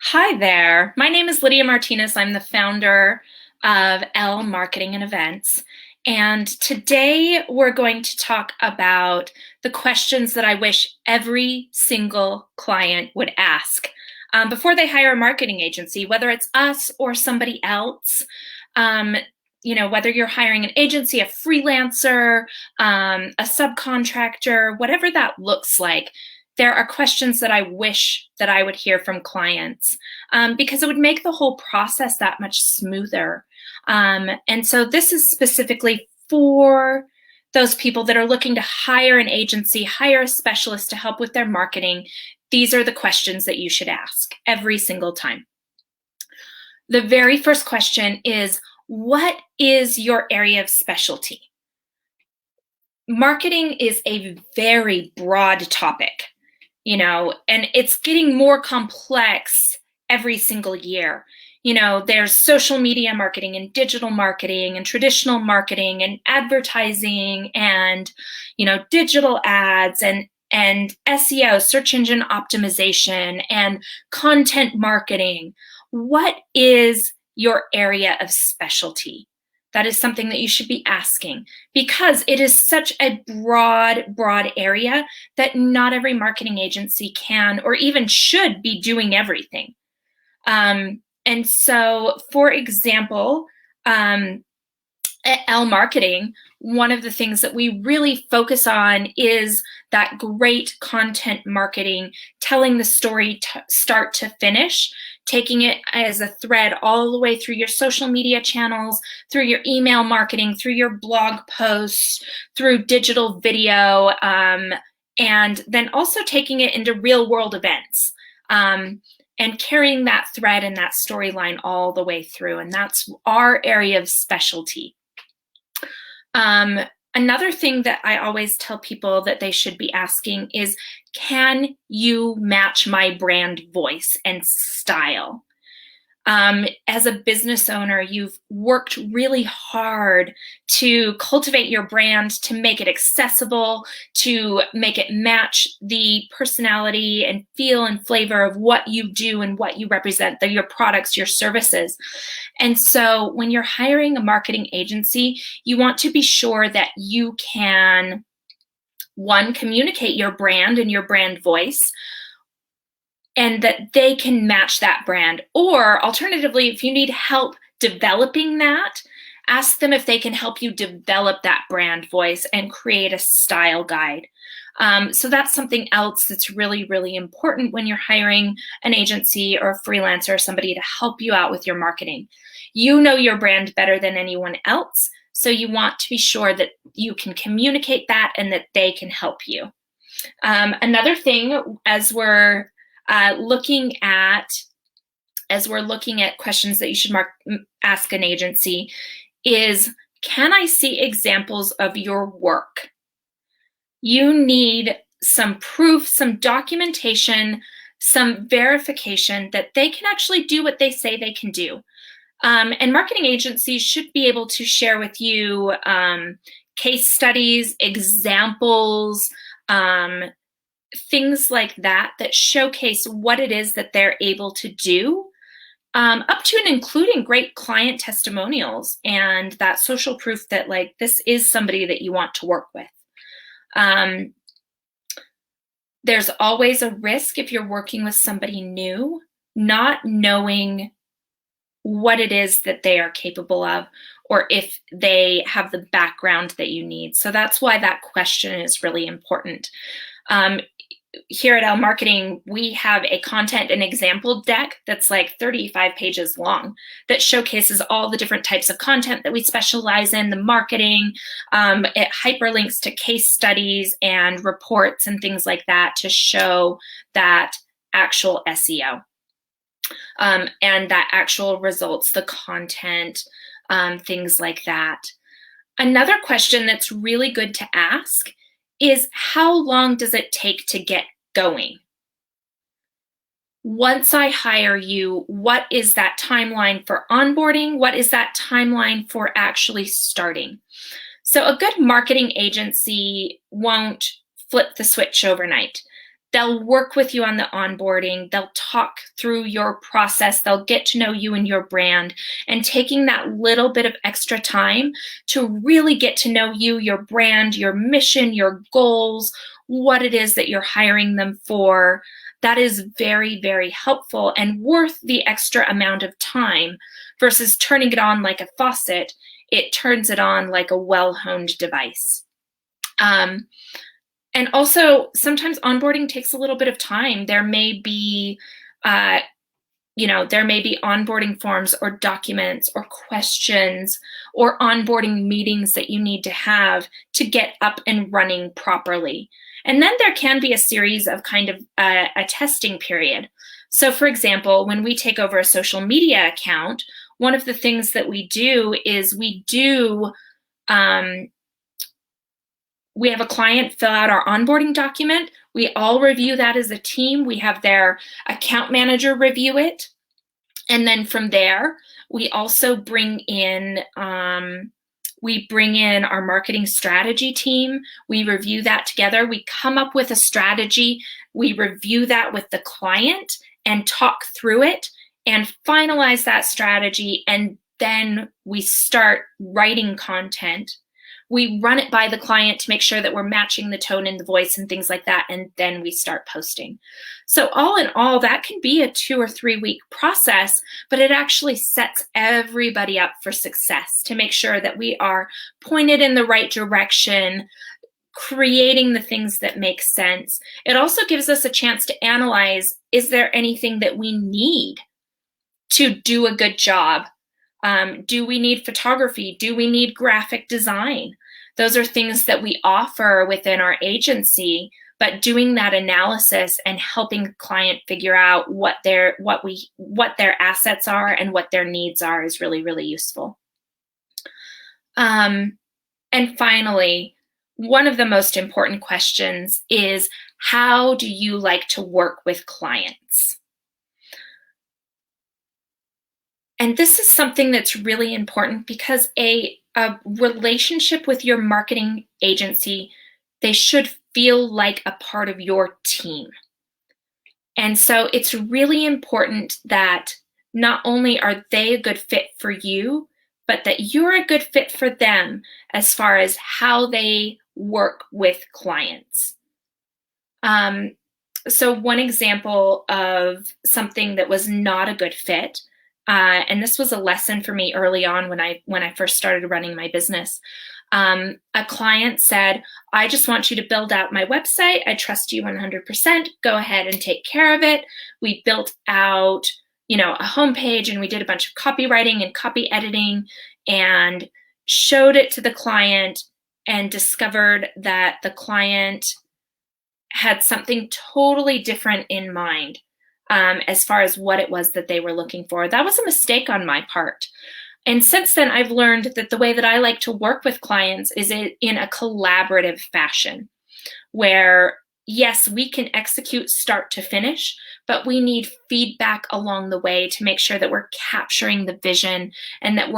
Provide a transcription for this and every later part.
Hi there. My name is Lydia Martinez. I'm the founder of L Marketing and Events. And today we're going to talk about the questions that I wish every single client would ask before they hire a marketing agency, whether it's us or somebody else. Whether you're hiring an agency, a freelancer, a subcontractor, whatever that looks like, there are questions that I wish that I would hear from clients because it would make the whole process that much smoother. And so this is specifically for those people that are looking to hire an agency, hire a specialist to help with their marketing. These are the questions that you should ask every single time. The very first question is, what is your area of specialty? Marketing is a very broad topic, and it's getting more complex every single year. There's social media marketing and digital marketing and traditional marketing and advertising and, digital ads and SEO, search engine optimization, and content marketing. What is your area of specialty? That is something that you should be asking because it is such a broad area that not every marketing agency can or even should be doing everything. And so, for example, at L Marketing, one of the things that we really focus on is that great content marketing, telling the story start to finish, taking it as a thread all the way through your social media channels, through your email marketing, through your blog posts, through digital video, and then also taking it into real world events. And carrying that thread and that storyline all the way through. And that's our area of specialty. Another thing that I always tell people that they should be asking is, can you match my brand voice and style? As a business owner, you've worked really hard to cultivate your brand, to make it accessible, to make it match the personality and feel and flavor of what you do and what you represent, your products, your services. And so when you're hiring a marketing agency, you want to be sure that you can, one, communicate your brand and your brand voice, and that they can match that brand. Or alternatively, if you need help developing that, ask them if they can help you develop that brand voice and create a style guide. So that's something else that's really, really important when you're hiring an agency or a freelancer or somebody to help you out with your marketing. You know your brand better than anyone else, so you want to be sure that you can communicate that and that they can help you. Another thing, as we're looking at questions that you should ask an agency, is, can I see examples of your work? You need some proof, some documentation, some verification that they can actually do what they say they can do. And marketing agencies should be able to share with you case studies, examples, things like that showcase what it is that they're able to do, up to and including great client testimonials and that social proof that this is somebody that you want to work with. There's always a risk if you're working with somebody new, not knowing what it is that they are capable of, or if they have the background that you need. So that's why that question is really important. Here at L Marketing, we have a content and example deck that's 35 pages long that showcases all the different types of content that we specialize in, the marketing. It hyperlinks to case studies and reports and things like that to show that actual SEO and that actual results, the content, things like that. Another question that's really good to ask is, how long does it take to get going? Once I hire you, what is that timeline for onboarding? What is that timeline for actually starting? So a good marketing agency won't flip the switch overnight. They'll work with you on the onboarding. They'll talk through your process. They'll get to know you and your brand. And taking that little bit of extra time to really get to know you, your brand, your mission, your goals, what it is that you're hiring them for, that is very, very helpful and worth the extra amount of time versus turning it on like a faucet. It turns it on like a well-honed device. And also, sometimes onboarding takes a little bit of time. There may be, there may be onboarding forms or documents or questions or onboarding meetings that you need to have to get up and running properly. And then there can be a series of kind of a testing period. So for example, when we take over a social media account, one of the things that we do is we have a client fill out our onboarding document. We all review that as a team. We have their account manager review it. And then from there, we also bring in our marketing strategy team. We review that together. We come up with a strategy. We review that with the client and talk through it and finalize that strategy. And then we start writing content. We run it by the client to make sure that we're matching the tone and the voice and things like that, and then we start posting. So all in all, that can be a 2 or 3 week process, but it actually sets everybody up for success to make sure that we are pointed in the right direction, creating the things that make sense. It also gives us a chance to analyze, is there anything that we need to do a good job? Do we need photography? Do we need graphic design? Those are things that we offer within our agency, but doing that analysis and helping the client figure out what their assets are and what their needs are is really, really useful. And finally, one of the most important questions is, how do you like to work with clients? And this is something that's really important because a relationship with your marketing agency, they should feel like a part of your team. And so it's really important that not only are they a good fit for you, but that you're a good fit for them as far as how they work with clients. So one example of something that was not a good fit, and this was a lesson for me early on when I first started running my business. A client said, I just want you to build out my website. I trust you 100%. Go ahead and take care of it. We built out, a homepage, and we did a bunch of copywriting and copy editing and showed it to the client and discovered that the client had something totally different in mind. As far as what it was that they were looking for. That was a mistake on my part. And since then, I've learned that the way that I like to work with clients is in a collaborative fashion, where yes, we can execute start to finish, but we need feedback along the way to make sure that we're capturing the vision and that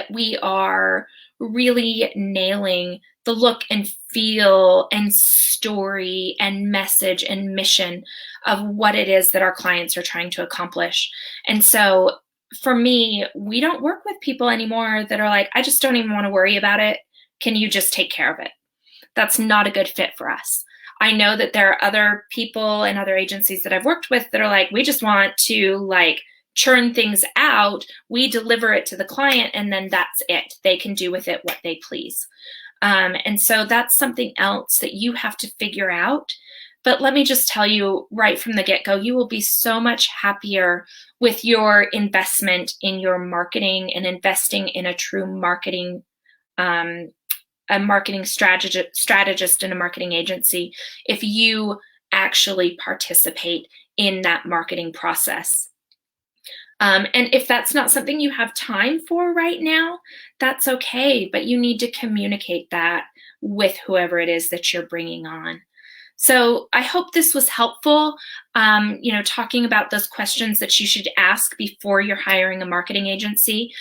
we are really nailing the look and feel and story and message and mission of what it is that our clients are trying to accomplish. And so for me, we don't work with people anymore that are like, I just don't even want to worry about it. Can you just take care of it? That's not a good fit for us. I know that there are other people and other agencies that I've worked with that are like, we just want to churn things out. We deliver it to the client and then that's it. They can do with it what they please. And so that's something else that you have to figure out. But let me just tell you right from the get-go, you will be so much happier with your investment in your marketing and investing in a true marketing, a marketing strategist and a marketing agency if you actually participate in that marketing process. And if that's not something you have time for right now, that's okay, but you need to communicate that with whoever it is that you're bringing on. So I hope this was helpful, talking about those questions that you should ask before you're hiring a marketing agency.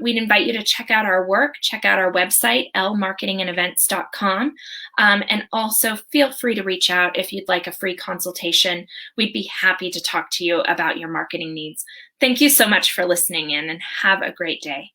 We'd invite you to check out our work, check out our website, lmarketingandevents.com, and also feel free to reach out if you'd like a free consultation. We'd be happy to talk to you about your marketing needs. Thank you so much for listening in, and have a great day.